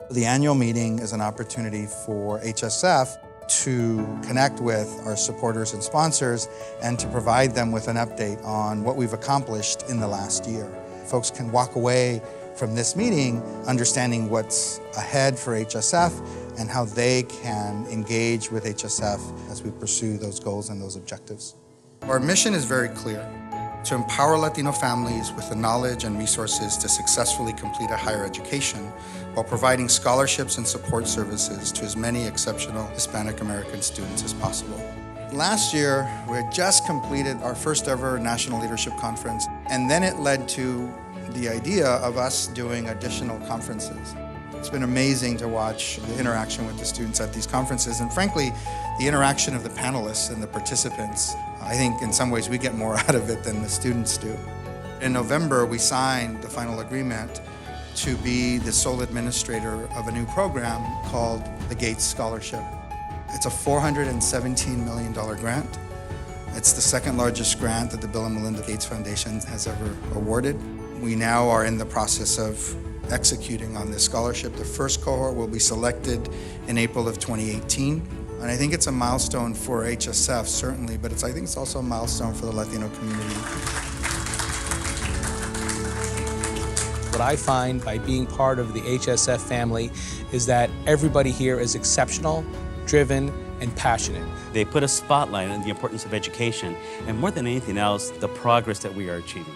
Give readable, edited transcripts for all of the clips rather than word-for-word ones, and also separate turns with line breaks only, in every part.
The annual meeting is an opportunity for HSF to connect with our supporters and sponsors and to provide them with an update on what we've accomplished in the last year. Folks can walk away from this meeting understanding what's ahead for HSF and how they can engage with HSF as we pursue those goals and those objectives. Our mission is very clear: to empower Latino families with the knowledge and resources to successfully complete a higher education while providing scholarships and support services to as many exceptional Hispanic American students as possible. Last year, we had just completed our first ever National Leadership Conference, and then it led to the idea of us doing additional conferences. It's been amazing to watch the interaction with the students at these conferences, and frankly, the interaction of the panelists and the participants. I think in some ways we get more out of it than the students do. In November, we signed the final agreement to be the sole administrator of a new program called the Gates Scholarship. It's a $417 million grant. It's the second largest grant that the Bill and Melinda Gates Foundation has ever awarded. We now are in the process of executing on this scholarship. The first cohort will be selected in April of 2018. And I think it's a milestone for HSF, certainly, but I think it's also a milestone for the Latino community.
What I find by being part of the HSF family is that everybody here is exceptional, driven, and passionate.
They put a spotlight on the importance of education, and more than anything else, the progress that we are achieving.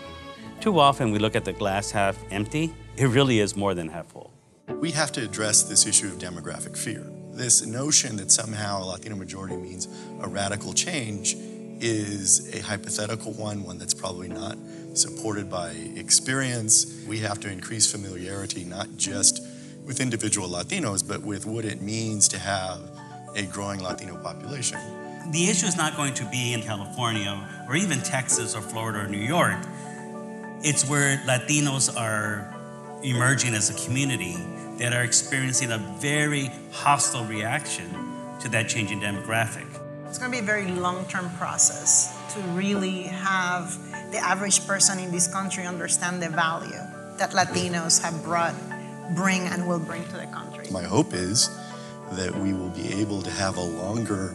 Too often we look at the glass half empty. It really is more than half full.
We have to address this issue of demographic fear. This notion that somehow a Latino majority means a radical change is a hypothetical one that's probably not supported by experience. We have to increase familiarity not just with individual Latinos, but with what it means to have a growing Latino population.
The issue is not going to be in California or even Texas or Florida or New York. It's where Latinos are emerging as a community that are experiencing a very hostile reaction to that changing demographic.
It's going to be a very long-term process to really have the average person in this country understand the value that Latinos bring and will bring to the country.
My hope is that we will be able to have a longer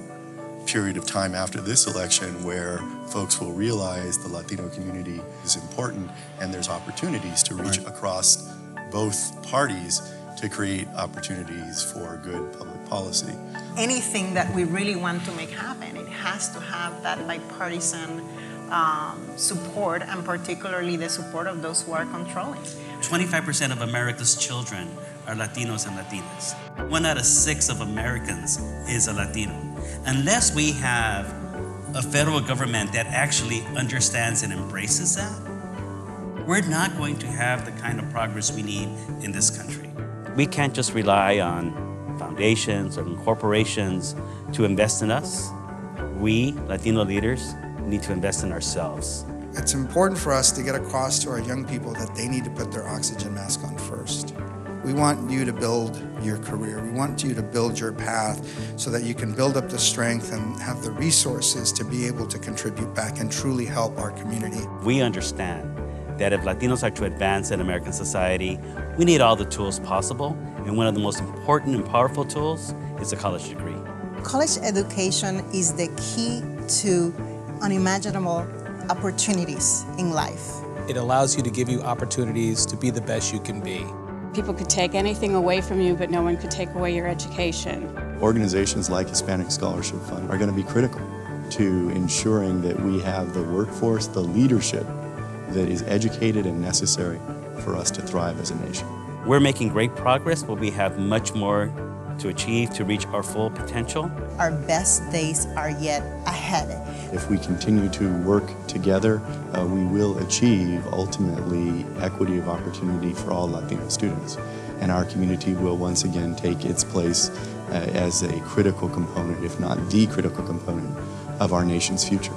period of time after this election where folks will realize the Latino community is important and there's opportunities to reach across both parties to create opportunities for good public policy.
Anything that we really want to make happen, it has to have that bipartisan support, and particularly the support of those who are controlling.
25% of America's children are Latinos and Latinas. 1 out of 6 of Americans is a Latino. Unless we have a federal government that actually understands and embraces that, we're not going to have the kind of progress we need in this country. We can't just rely on foundations or corporations to invest in us. We, Latino leaders, need to invest in ourselves.
It's important for us to get across to our young people that they need to put their oxygen mask on first. We want you to build your career. We want you to build your path so that you can build up the strength and have the resources to be able to contribute back and truly help our community.
We understand that if Latinos are to advance in American society, we need all the tools possible, and one of the most important and powerful tools is a college degree.
College education is the key to unimaginable opportunities in life.
It allows you to give you opportunities to be the best you can be.
People could take anything away from you, but no one could take away your education.
Organizations like Hispanic Scholarship Fund are going to be critical to ensuring that we have the workforce, the leadership that is educated and necessary for us to thrive as a nation.
We're making great progress, but we have much more to achieve to reach our full potential.
Our best days are yet ahead.
If we continue to work together, we will achieve, ultimately, equity of opportunity for all Latino students. And our community will once again take its place as a critical component, if not the critical component, of our nation's future.